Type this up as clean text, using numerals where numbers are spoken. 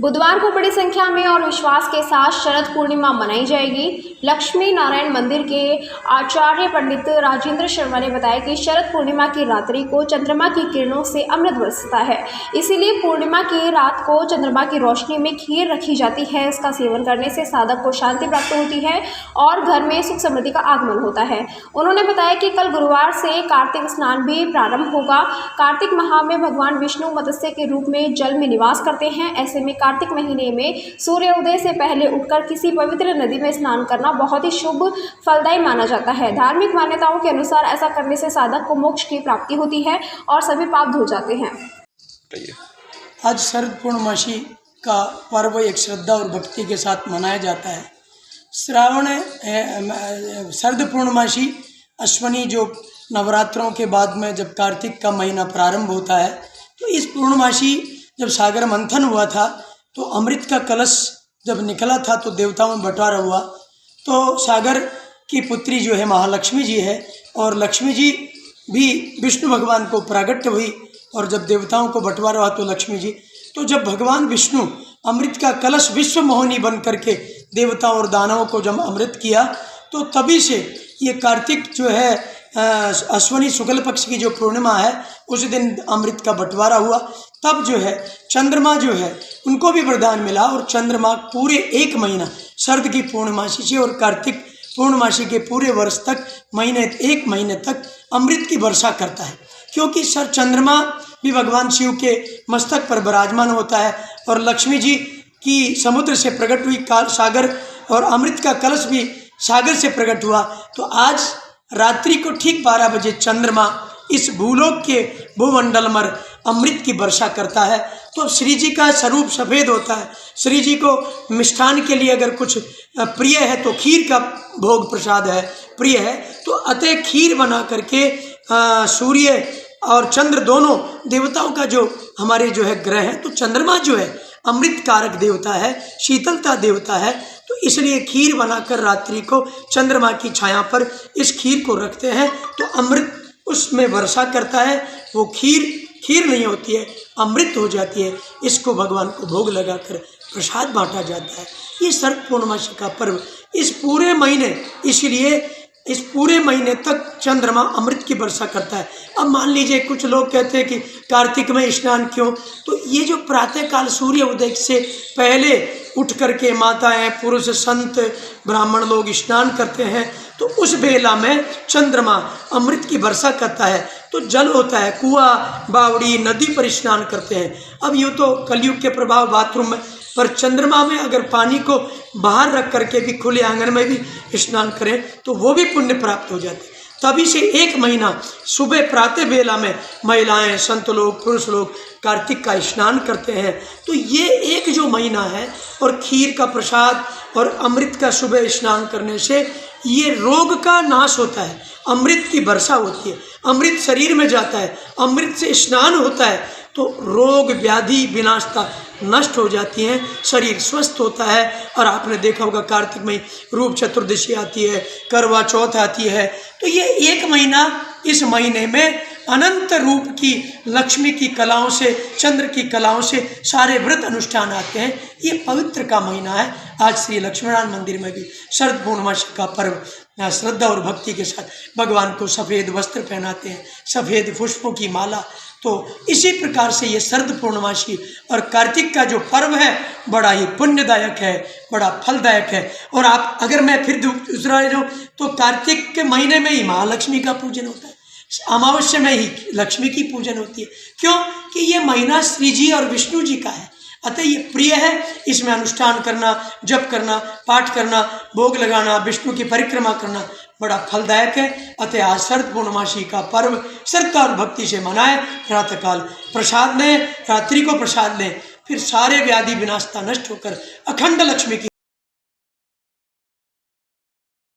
बुधवार को बड़ी संख्या में और विश्वास के साथ शरद पूर्णिमा मनाई जाएगी। लक्ष्मी नारायण मंदिर के आचार्य पंडित राजेंद्र शर्मा ने बताया कि शरद पूर्णिमा की रात्रि को चंद्रमा की किरणों से अमृत बरसता है, इसीलिए पूर्णिमा की रात को चंद्रमा की रोशनी में खीर रखी जाती है। इसका सेवन करने से साधक को शांति प्राप्त होती है और घर में सुख समृद्धि का आगमन होता है। उन्होंने बताया कि कल गुरुवार से कार्तिक स्नान भी प्रारंभ होगा। कार्तिक माह में भगवान विष्णु मत्स्य के रूप में जल में निवास करते हैं। ऐसे में कार्तिक महीने में सूर्योदय से पहले उठकर किसी पवित्र नदी में स्नान करना बहुत ही शुभ फलदायी माना जाता है। धार्मिक मान्यताओं के अनुसार ऐसा करने से साधक को मोक्ष की प्राप्ति होती है और सभी पाप धुल जाते हैं। आज शरद पूर्णमासी का पर्व एक श्रद्धा और भक्ति के साथ मनाया जाता है। शरद पूर्णमासी अश्वनी जो नवरात्रों के बाद में जब कार्तिक का महीना प्रारंभ होता है, तो इस पूर्णमासी जब सागर मंथन हुआ था तो अमृत का कलश जब निकला था तो देवताओं में बंटवारा हुआ। तो सागर की पुत्री जो है महालक्ष्मी जी है और लक्ष्मी जी भी विष्णु भगवान को प्रागट्य हुई और जब देवताओं को बंटवारा हुआ तो लक्ष्मी जी, तो जब भगवान विष्णु अमृत का कलश विश्व मोहिनी बन करके देवताओं और दानवों को जब अमृत किया, तो तभी से ये कार्तिक जो है अश्वनी शुक्ल पक्ष की जो पूर्णिमा है उस दिन अमृत का बंटवारा हुआ। तब जो है चंद्रमा जो है उनको भी वरदान मिला और चंद्रमा पूरे एक महीना शरद की पूर्णमासी से और कार्तिक पूर्णमासी के पूरे वर्ष तक एक महीने तक अमृत की वर्षा करता है, क्योंकि सर चंद्रमा भी भगवान शिव के मस्तक पर विराजमान होता है और लक्ष्मी जी की समुद्र से प्रकट हुई सागर और अमृत का कलश भी सागर से प्रकट हुआ। तो आज रात्रि को ठीक 12 बजे चंद्रमा इस भूलोक के भूमंडल में अमृत की वर्षा करता है। तो श्री जी का स्वरूप सफ़ेद होता है। श्री जी को मिष्ठान के लिए अगर कुछ प्रिय है तो खीर का भोग प्रसाद है, प्रिय है, तो अतः खीर बना करके सूर्य और चंद्र दोनों देवताओं का जो हमारे जो है ग्रह है, तो चंद्रमा जो है अमृत कारक देवता है, शीतलता देवता है, तो इसलिए खीर बनाकर रात्रि को चंद्रमा की छाया पर इस खीर को रखते हैं तो अमृत उसमें वर्षा करता है। वो खीर नहीं होती है, अमृत हो जाती है। इसको भगवान को भोग लगाकर प्रसाद बांटा जाता है। ये शरद पूर्णमासी का पर्व इस पूरे महीने, इसलिए इस पूरे महीने तक चंद्रमा अमृत की वर्षा करता है। अब मान लीजिए कुछ लोग कहते हैं कि कार्तिक में स्नान क्यों, तो ये जो प्रातःकाल सूर्य उदय से पहले उठ करके माताएं, पुरुष, संत, ब्राह्मण लोग स्नान करते हैं, तो उस बेला में चंद्रमा अमृत की वर्षा करता है। तो जल होता है, कुआं, बावड़ी, नदी पर स्नान करते हैं। अब यूँ तो कलयुग के प्रभाव बाथरूम में, पर चंद्रमा में अगर पानी को बाहर रख करके भी खुले आंगन में भी स्नान करें तो वो भी पुण्य प्राप्त हो जाते हैं। तभी से एक महीना सुबह प्रातः बेला में महिलाएं, संत लोग, पुरुष लोग कार्तिक का स्नान करते हैं। तो ये एक जो महीना है और खीर का प्रसाद और अमृत का सुबह स्नान करने से ये रोग का नाश होता है, अमृत की वर्षा होती है, अमृत शरीर में जाता है, अमृत से स्नान होता है तो रोग व्याधि विनाशता नष्ट हो जाती हैं, शरीर स्वस्थ होता है। और आपने देखा होगा कार्तिक में रूप चतुर्दशी आती है, करवा चौथ आती है, तो ये एक महीना, इस महीने में अनंत रूप की लक्ष्मी की कलाओं से, चंद्र की कलाओं से सारे व्रत अनुष्ठान आते हैं। ये पवित्र का महीना है। आज श्री लक्ष्मीनारायण मंदिर में भी शरद पूर्णमासी का पर्व श्रद्धा और भक्ति के साथ भगवान को सफ़ेद वस्त्र पहनाते हैं, सफ़ेद पुष्पों की माला। तो इसी प्रकार से ये शरद पूर्णमासी और कार्तिक का जो पर्व है बड़ा ही पुण्यदायक है, बड़ा फलदायक है। और आप अगर मैं फिर दूसरा ले जाऊँ तो कार्तिक के महीने में ही महालक्ष्मी का पूजन होता है, अमावस्या में ही लक्ष्मी की पूजन होती है। क्यों कि ये महीना श्री जी और विष्णु जी का है, अतः ये प्रिय है। इसमें अनुष्ठान करना, जप करना, पाठ करना, भोग लगाना, विष्णु की परिक्रमा करना बड़ा फलदायक है। अतः आज शरद पूर्णमासी का पर्व श्रद्धा और भक्ति से मनाएं। प्रातःकाल प्रसाद लें, रात्रि को प्रसाद लें, फिर सारे व्याधि विनाशता नष्ट होकर अखंड लक्ष्मी की